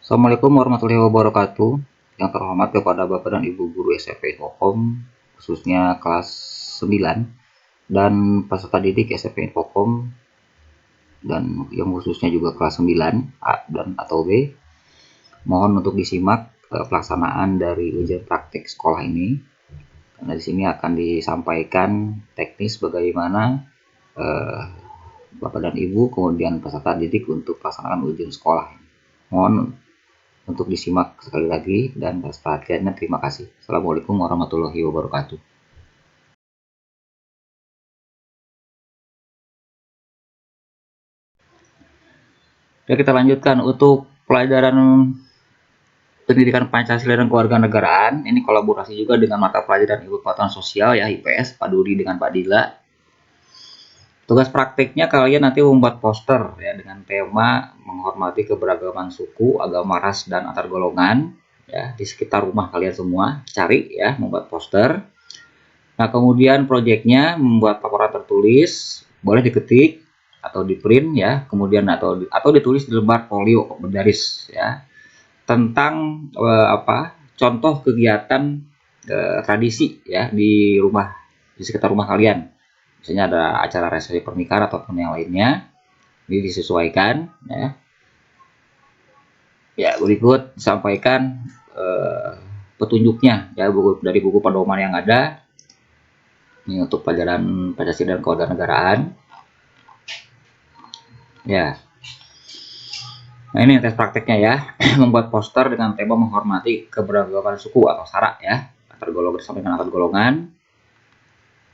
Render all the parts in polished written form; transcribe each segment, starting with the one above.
Assalamualaikum warahmatullahi wabarakatuh. Yang terhormat kepada Bapak dan Ibu guru SMP Infokom, khususnya kelas 9 dan peserta didik SMP Infokom, dan yang khususnya juga kelas 9 A dan atau B. Mohon untuk disimak pelaksanaan dari ujian praktik sekolah ini. Karena di sini akan disampaikan teknis bagaimana Bapak dan Ibu kemudian peserta didik untuk pelaksanaan ujian sekolah. Mohon untuk disimak sekali lagi dan atas perhatiannya terima kasih. Assalamualaikum warahmatullahi wabarakatuh. Ya, kita lanjutkan untuk pelajaran pendidikan Pancasila dan Kewarganegaraan. Ini kolaborasi juga dengan mata pelajaran Ilmu Pengetahuan Sosial ya, IPS, Pak Dudi dengan Pak Dila. Tugas praktiknya kalian nanti membuat poster ya dengan tema menghormati keberagaman suku, agama, ras, dan antar golongan ya di sekitar rumah kalian semua. Cari ya membuat poster. Nah, kemudian proyeknya membuat laporan tertulis, boleh diketik atau di print ya, kemudian atau ditulis di lembar folio berbaris ya tentang contoh kegiatan tradisi ya di rumah di sekitar rumah kalian. Misalnya ada acara resepsi pernikahan ataupun yang lainnya, ini disesuaikan ya. Ya, berikut disampaikan petunjuknya ya dari buku pedoman yang ada. Ini untuk pelajaran Pancasila dan Kewarganegaraan. Ya. Nah, ini tes prakteknya ya. Membuat poster dengan tema menghormati keberagaman suku atau sara ya, antar golongan sampai dengan antar golongan.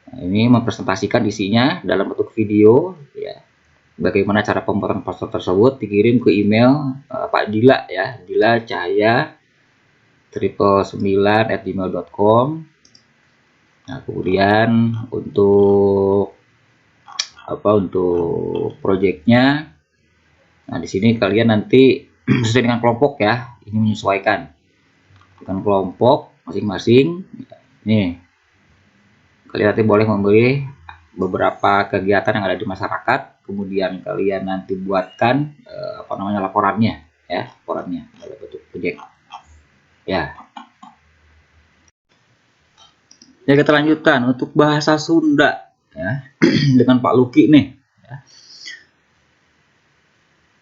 Nah, ini mempresentasikan isinya dalam bentuk video ya. Bagaimana cara pembuatan poster tersebut dikirim ke email Pak Dila ya, Dila Cahaya 999@gmail.com. Nah, kemudian untuk proyeknya, nah di sini kalian nanti sesuai dengan kelompok ya, ini menyesuaikan dengan kelompok masing-masing. Nih, kalian nanti boleh memilih beberapa kegiatan yang ada di masyarakat, kemudian kalian nanti buatkan laporannya ya, laporannya dalam bentuk proyek ya. Ya, kita lanjutkan untuk bahasa Sunda ya dengan Pak Luki nih ya.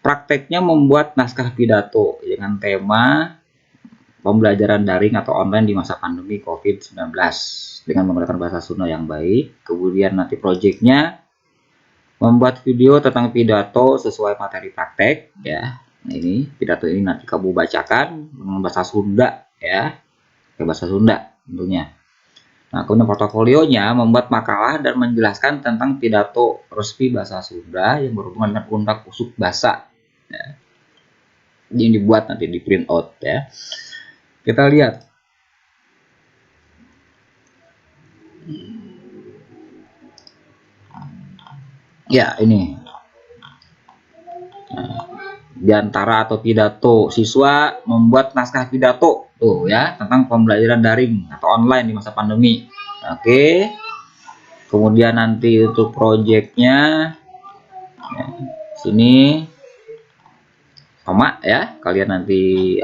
Prakteknya membuat naskah pidato dengan tema pembelajaran daring atau online di masa pandemi COVID-19 dengan menggunakan bahasa Sunda yang baik. Kemudian nanti proyeknya membuat video tentang pidato sesuai materi praktek ya. Nah, ini pidato ini nanti kamu bacakan dengan bahasa Sunda ya, bahasa Sunda tentunya. Nah, kemudian portofolionya membuat makalah dan menjelaskan tentang pidato resmi bahasa Sunda yang berhubungan dengan undak usuk bahasa. Ya. Ini dibuat nanti di print out ya. Kita lihat. Ya, ini. Nah, di antara atau pidato siswa membuat naskah pidato tuh ya tentang pembelajaran daring atau online di masa pandemi. Oke. Kemudian nanti untuk proyeknya ya, sini sama ya, kalian nanti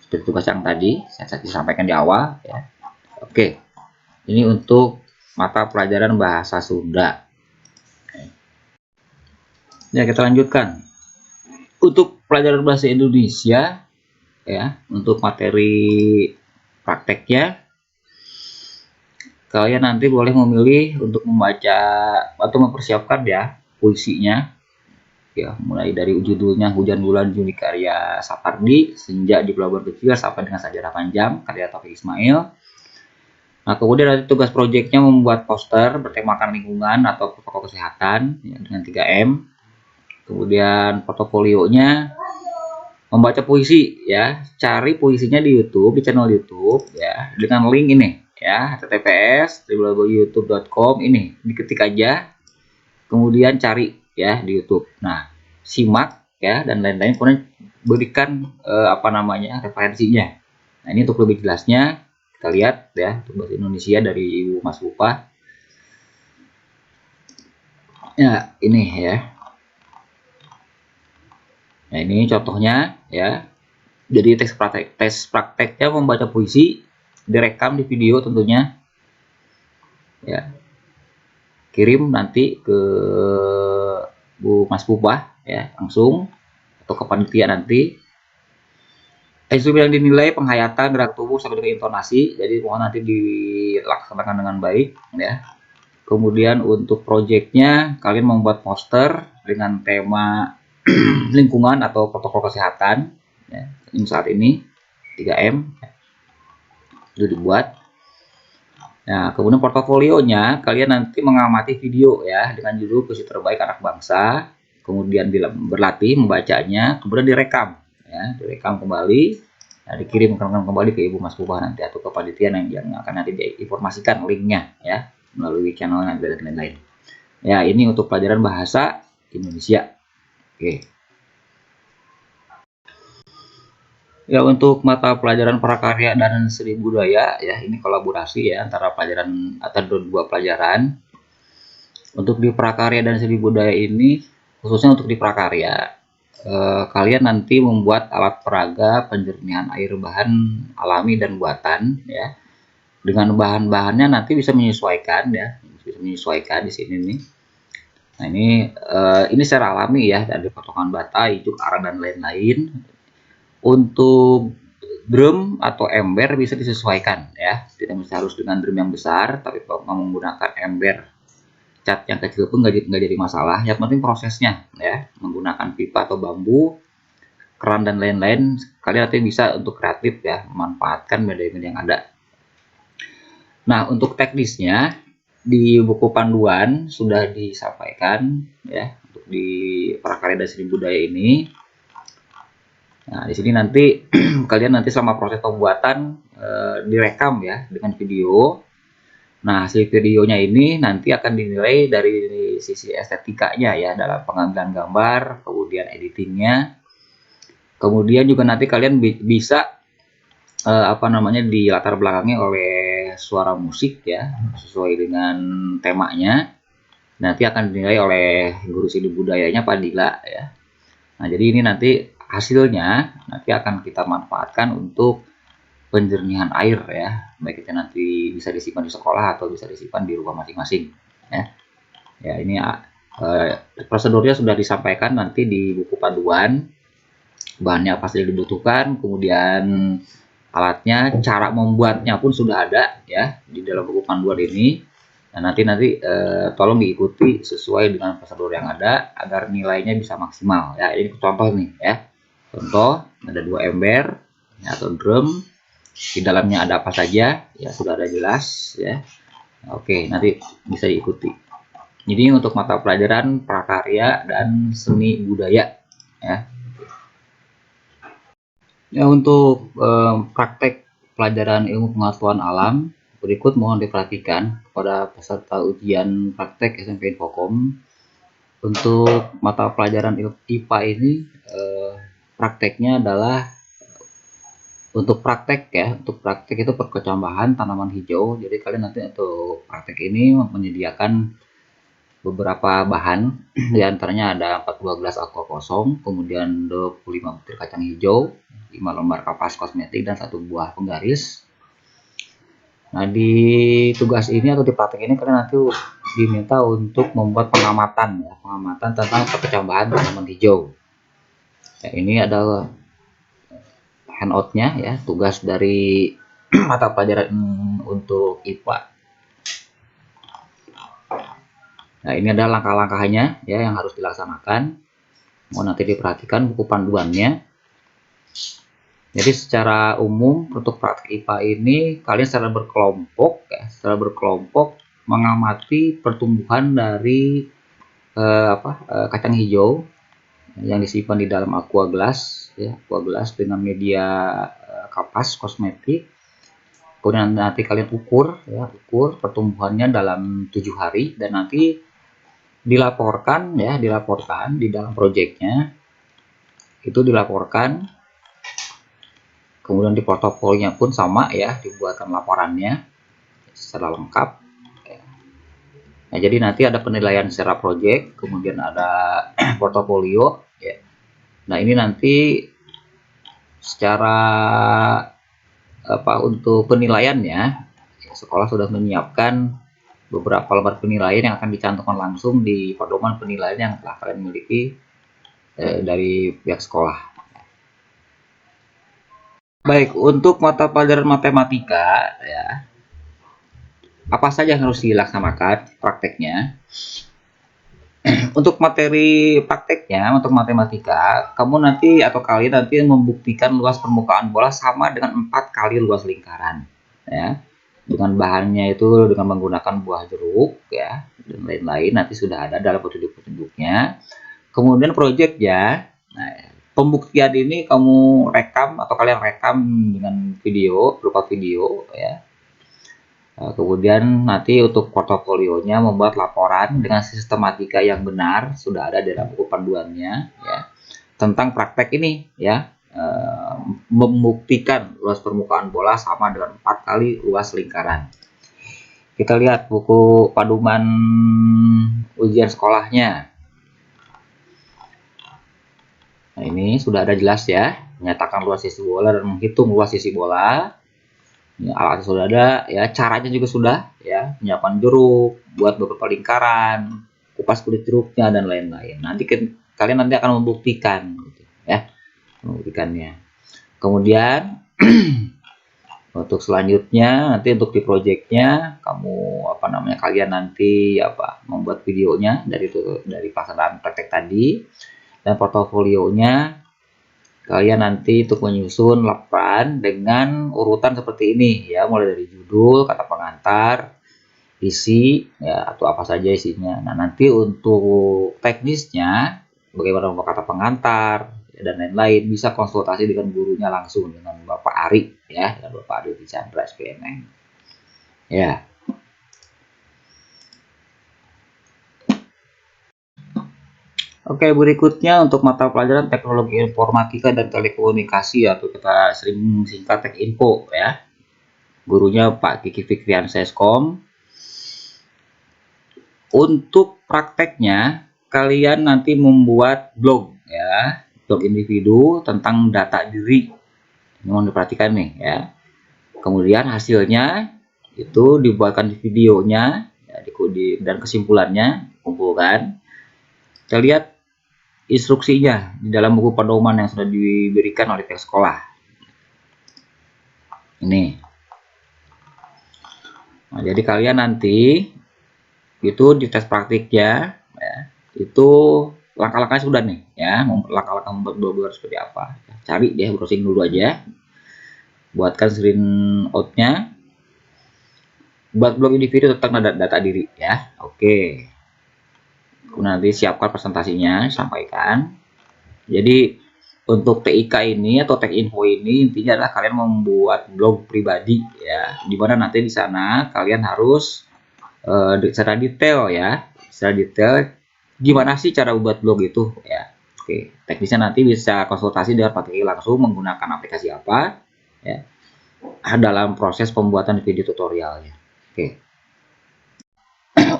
seperti tugas yang tadi saya sampaikan di awal ya. Oke, ini untuk mata pelajaran bahasa Sunda ya. Kita lanjutkan untuk pelajaran bahasa Indonesia ya. Untuk materi prakteknya kalian nanti boleh memilih untuk membaca atau mempersiapkan ya puisinya ya, mulai dari judulnya Hujan Bulan Juni karya Sapardi, Senja di Pelabuhan Kecil sampai dengan Sajarah Panjang karya Taufik Ismail. Nah, kemudian nanti tugas proyeknya membuat poster bertemakan lingkungan atau protokol kesehatan ya, dengan 3M. Kemudian portofolionya membaca puisi ya, cari puisinya di YouTube, di channel YouTube ya, dengan link ini ya, https://youtube.com. Ini diketik aja, kemudian cari ya di YouTube. Nah, simak ya dan lain-lain, kemudian berikan referensinya. Nah, ini untuk lebih jelasnya kita lihat ya untuk bahasa Indonesia dari Ibu Mas Lupa. Ya, ini ya. Nah, ini contohnya ya. Jadi tes prakteknya membaca puisi, direkam di video tentunya, ya. Kirim nanti ke Mas Pupah ya langsung, atau ke panitia nanti. Instrumen yang dinilai penghayatan gerak tubuh sampai dengan intonasi, jadi mohon nanti dilaksanakan dengan baik ya. Kemudian untuk proyeknya kalian membuat poster dengan tema lingkungan atau protokol kesehatan ya. Ini saat ini 3M itu dibuat. Nah, kemudian portofolionya kalian nanti mengamati video ya dengan judul puisi terbaik anak bangsa, kemudian berlatih membacanya, kemudian direkam ya, direkam kembali, nah, dikirimkan kembali ke Ibu Mas Pupah nanti atau ke panitia yang akan nanti diinformasikan linknya ya melalui channelnya dan lain-lain. Ya, ini untuk pelajaran bahasa Indonesia. Oke. Ya, untuk mata pelajaran prakarya dan seni budaya ya, ini kolaborasi ya antara pelajaran atau dua pelajaran. Untuk di prakarya dan seni budaya ini, khususnya untuk di prakarya, kalian nanti membuat alat peraga penjernihan air bahan alami dan buatan ya. Dengan bahan-bahannya nanti bisa menyesuaikan ya, bisa menyesuaikan di sini nih. Nah, ini secara alami ya, dari potongan bata, ijuk, arang dan lain-lain. Untuk drum atau ember bisa disesuaikan ya, tidak harus dengan drum yang besar, tapi kalau mau menggunakan ember cat yang kecil pun nggak jadi masalah. Yang penting prosesnya ya, menggunakan pipa atau bambu, keran dan lain-lain. Kalian nanti bisa untuk kreatif ya, memanfaatkan media-media yang ada. Nah, untuk teknisnya di buku panduan sudah disampaikan ya untuk di prakarya dan seni budaya ini. Nah, di sini nanti kalian nanti selama proses pembuatan direkam ya dengan video. Nah, hasil videonya ini nanti akan dinilai dari sisi estetikanya ya, dalam pengambilan gambar, kemudian editingnya. Kemudian juga nanti kalian bisa dilatar belakangi oleh suara musik ya, sesuai dengan temanya. Nanti akan dinilai oleh guru seni budayanya Pak Dila ya. Nah, jadi ini nanti hasilnya nanti akan kita manfaatkan untuk penjernihan air ya, baik itu nanti bisa disimpan di sekolah atau bisa disimpan di rumah masing-masing ya. Ya, ini prosedurnya sudah disampaikan nanti di buku panduan, bahannya apa saja dibutuhkan, kemudian alatnya, cara membuatnya pun sudah ada ya di dalam buku panduan ini. Nah, nanti tolong diikuti sesuai dengan prosedur yang ada agar nilainya bisa maksimal ya. Ini contoh nih ya, contoh ada 2 ember ya, atau drum. Di dalamnya ada apa saja ya, sudah ada jelas ya. Oke, nanti bisa diikuti. Jadi untuk mata pelajaran prakarya dan seni budaya ya. Ya, untuk praktek pelajaran ilmu pengetahuan alam berikut mohon diperhatikan kepada peserta ujian praktek SMP Infokom. Untuk mata pelajaran IPA ini prakteknya adalah untuk praktek ya, untuk praktek itu perkecambahan tanaman hijau. Jadi kalian nanti untuk praktek ini menyediakan beberapa bahan, diantaranya ada 42 gelas aqua kosong, kemudian 25 butir kacang hijau, 5 lembar kapas kosmetik, dan 1 buah penggaris. Nah, di tugas ini atau di praktek ini kalian nanti diminta untuk membuat pengamatan ya, pengamatan tentang perkecambahan tanaman hijau. Ya, ini adalah handoutnya ya, tugas dari mata pelajaran untuk IPA. Nah, ini adalah langkah-langkahnya ya yang harus dilaksanakan. Mau nanti diperhatikan buku panduannya. Jadi secara umum untuk praktik IPA ini kalian secara berkelompok mengamati pertumbuhan dari kacang hijau yang disimpan di dalam aqua gelas ya, aqua gelas dengan media kapas kosmetik. Kemudian nanti kalian ukur pertumbuhannya dalam 7 hari dan nanti dilaporkan di dalam proyeknya, itu dilaporkan. Kemudian di portofolionya pun sama ya, dibuatkan laporannya secara lengkap. Nah, jadi nanti ada penilaian secara proyek, kemudian ada portofolio ya. Nah, ini nanti secara untuk penilaiannya, sekolah sudah menyiapkan beberapa lembar penilaian yang akan dicantumkan langsung di pedoman penilaian yang telah kalian miliki dari pihak sekolah. Baik, untuk mata pelajaran matematika ya, apa saja yang harus dilaksanakan prakteknya? Untuk materi prakteknya, untuk matematika, kamu nanti atau kalian nanti membuktikan luas permukaan bola sama dengan 4 kali luas lingkaran. Ya, dengan bahannya itu dengan menggunakan buah jeruk ya dan lain-lain, nanti sudah ada dalam petunjuk-petunjuknya. Kemudian proyeknya, nah, pembuktian ini kamu rekam atau kalian rekam dengan video, berupa video ya. Kemudian nanti untuk portofolionya membuat laporan dengan sistematika yang benar, sudah ada dalam buku panduannya ya, tentang praktek ini ya, membuktikan luas permukaan bola sama dengan 4 kali luas lingkaran. Kita lihat buku panduan ujian sekolahnya. Nah, ini sudah ada jelas ya, menyatakan luas sisi bola dan menghitung luas sisi bola. Ya, alatnya sudah ada ya, caranya juga sudah ya, menyiapkan jeruk, buat beberapa lingkaran, kupas kulit jeruknya dan lain-lain. Nanti kalian nanti akan membuktikan gitu, ya, membuktikannya. Kemudian untuk selanjutnya nanti untuk di projectnya kamu kalian nanti membuat videonya dari pelaksanaan praktek tadi, dan portofolionya kalian nanti untuk menyusun laporan dengan urutan seperti ini ya, mulai dari judul, kata pengantar, isi ya, atau apa saja isinya. Nah, nanti untuk teknisnya bagaimana membuat kata pengantar ya, dan lain-lain, bisa konsultasi dengan gurunya langsung, dengan Bapak Ari ya, dengan Bapak Ari Chandra SPNM ya. Oke, berikutnya untuk mata pelajaran teknologi informatika dan telekomunikasi atau kita sering singkat Tekinfo ya. Gurunya Pak Kiki Fikrian Seskom. Untuk prakteknya kalian nanti membuat blog ya, blog individu tentang data diri. Ini mau diperhatikan nih ya. Kemudian hasilnya itu dibuatkan di videonya ya, dan kesimpulannya kumpulkan. Kita lihat instruksinya di dalam buku pedoman yang sudah diberikan oleh pihak sekolah. Ini. Nah, jadi kalian nanti itu di tes praktiknya ya, itu langkah-langkahnya sudah nih ya, langkah-langkah membuat blog seperti apa. Cari deh, browsing dulu aja. Buatkan screenshot-nya. Buat blog individu tentang data diri ya. Oke. Nanti siapkan presentasinya, sampaikan. Jadi untuk TIK ini atau Tekinfo ini intinya adalah kalian membuat blog pribadi ya, dimana nanti di sana kalian harus secara detail ya, secara detail gimana sih cara buat blog itu ya. Oke, teknisnya nanti bisa konsultasi dengan Pak Kiki langsung menggunakan aplikasi apa ya dalam proses pembuatan video tutorialnya. Oke.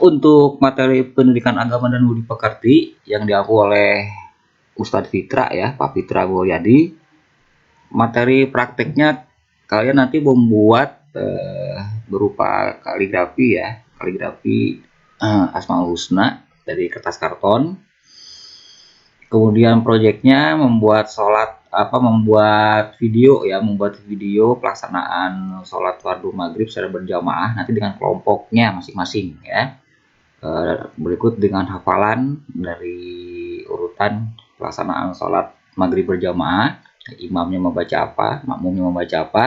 Untuk materi pendidikan agama dan budi pekerti yang diampu oleh Ustadz Fitra ya, Pak Fitra Mulyadi, materi prakteknya kalian nanti membuat berupa kaligrafi ya, kaligrafi Asmaul Husna dari kertas karton. Kemudian proyeknya membuat membuat video ya, membuat video pelaksanaan sholat fardu maghrib secara berjamaah nanti dengan kelompoknya masing-masing ya. Berikut dengan hafalan dari urutan pelaksanaan sholat maghrib berjamaah, imamnya membaca apa, makmumnya membaca apa.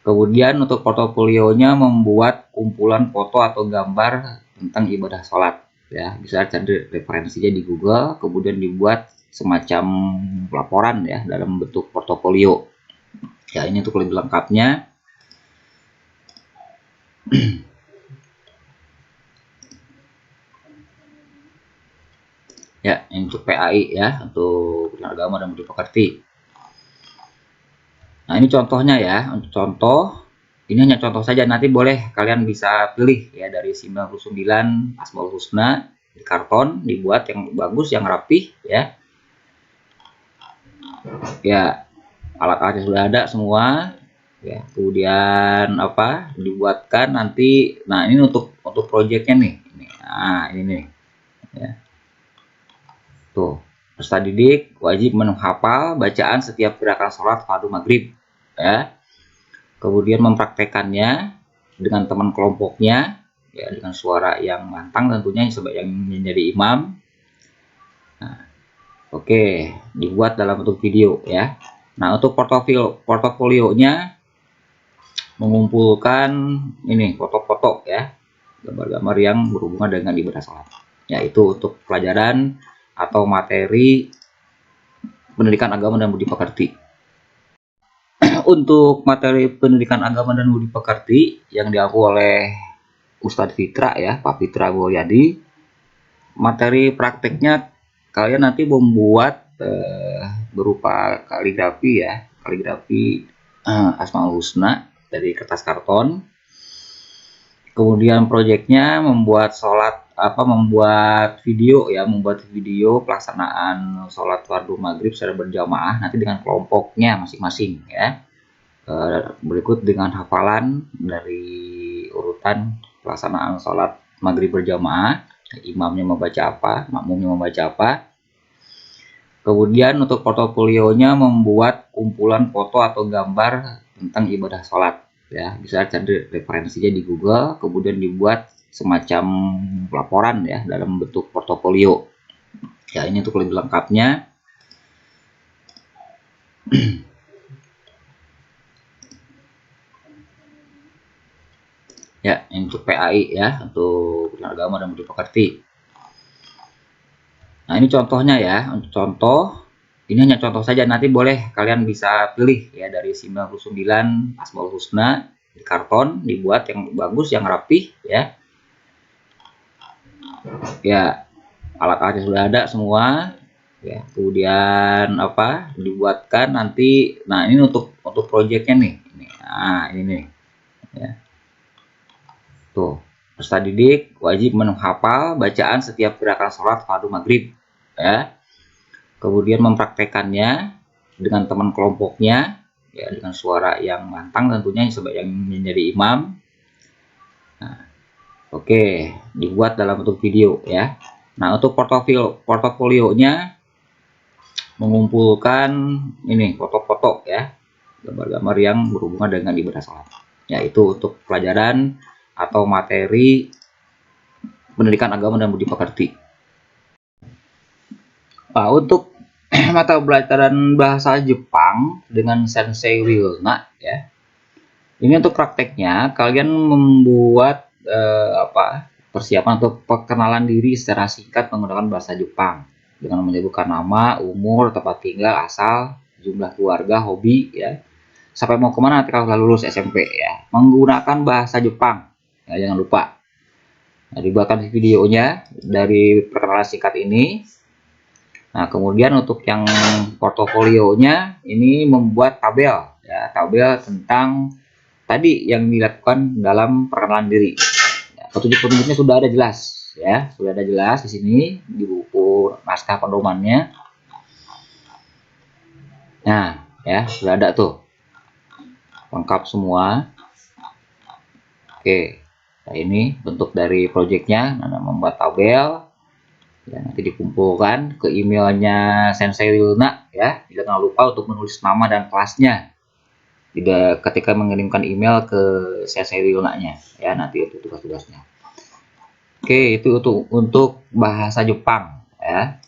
Kemudian untuk portofolionya membuat kumpulan foto atau gambar tentang ibadah sholat ya, bisa cari referensinya di Google, kemudian dibuat semacam laporan ya dalam bentuk portofolio ya. Ini untuk lebih lengkapnya ya, ini untuk PAI ya, untuk agama dan budi pekerti. Nah, ini contohnya ya, untuk contoh ini hanya contoh saja, nanti boleh kalian bisa pilih ya dari 99 Asmaul Husna di karton, dibuat yang bagus, yang rapih ya. Ya, alat-alatnya sudah ada semua ya. Kemudian apa dibuatkan nanti. Nah ini untuk proyeknya nih ini. Nah ini nih ya. Tuh, peserta didik wajib menghafal bacaan setiap gerakan sholat fardu maghrib ya. Kemudian mempraktekannya dengan teman kelompoknya ya, dengan suara yang lantang tentunya sebagai yang menjadi imam. Nah, oke, dibuat dalam bentuk video ya. Nah, untuk portofolionya mengumpulkan ini foto-foto ya, gambar-gambar yang berhubungan dengan ibadah sholat. Yaitu untuk pelajaran atau materi pendidikan agama dan budi pekerti. Untuk materi pendidikan agama dan budi pekerti yang diaku oleh Ustadz Fitra ya, Pak Fitra Mulyadi, materi prakteknya kalian nanti membuat berupa kaligrafi ya, kaligrafi Asmaul Husna dari kertas karton. Kemudian proyeknya membuat membuat video ya, membuat video pelaksanaan sholat fardu maghrib secara berjamaah nanti dengan kelompoknya masing-masing ya. Berikut dengan hafalan dari urutan pelaksanaan sholat maghrib berjamaah, imamnya membaca apa, makmumnya membaca apa. Kemudian untuk portofolionya membuat kumpulan foto atau gambar tentang ibadah sholat ya, bisa cari referensinya di Google, kemudian dibuat semacam laporan ya dalam bentuk portofolio ya. Ini untuk lebih lengkapnya ya, ini untuk PAI ya, untuk agama dan budi pekerti. Nah ini contohnya ya, untuk contoh ini hanya contoh saja, nanti boleh kalian bisa pilih ya dari 99 Asmaul Husna di karton, dibuat yang bagus, yang rapih ya. Ya, alat-alatnya sudah ada semua ya. Kemudian apa dibuatkan nanti. Nah ini untuk proyeknya nih ini. Nah ini nih ya. Tuh, peserta didik wajib menghafal bacaan setiap gerakan sholat fardu maghrib ya. Kemudian mempraktekannya dengan teman kelompoknya ya, dengan suara yang lantang tentunya sebagai yang menjadi imam. Nah, oke, dibuat dalam bentuk video ya. Nah untuk portofolionya mengumpulkan ini foto-foto ya, gambar-gambar yang berhubungan dengan ibadah sholat, yaitu untuk pelajaran atau materi pendidikan agama dan budi pekerti. Nah, untuk mata pelajaran bahasa Jepang dengan Sensei Wilna ya. Ini untuk prakteknya kalian membuat persiapan untuk perkenalan diri secara singkat menggunakan bahasa Jepang dengan menyebutkan nama, umur, tempat tinggal, asal, jumlah keluarga, hobi ya. Sampai mau kemana nanti kalau lulus SMP ya. Menggunakan bahasa Jepang. Ya, jangan lupa. Nah, dibuatkan videonya dari perkenalan singkat ini. Nah, kemudian untuk yang portofolionya ini membuat tabel ya, tabel tentang tadi yang dilakukan dalam perkenalan diri. Ya, petunjuk-petunjuknya sudah ada jelas ya, sudah ada jelas di sini di buku naskah pedomannya. Nah, ya sudah ada tuh lengkap semua. Oke, nah ini bentuk dari proyeknya. Nah, membuat tabel. Ya, nanti dikumpulkan ke emailnya Sensei Wilna ya. Jangan lupa untuk menulis nama dan kelasnya tidak ketika mengirimkan email ke Sensei Wilna-nya ya, nanti itu tugas-tugasnya. Oke, itu untuk bahasa Jepang ya.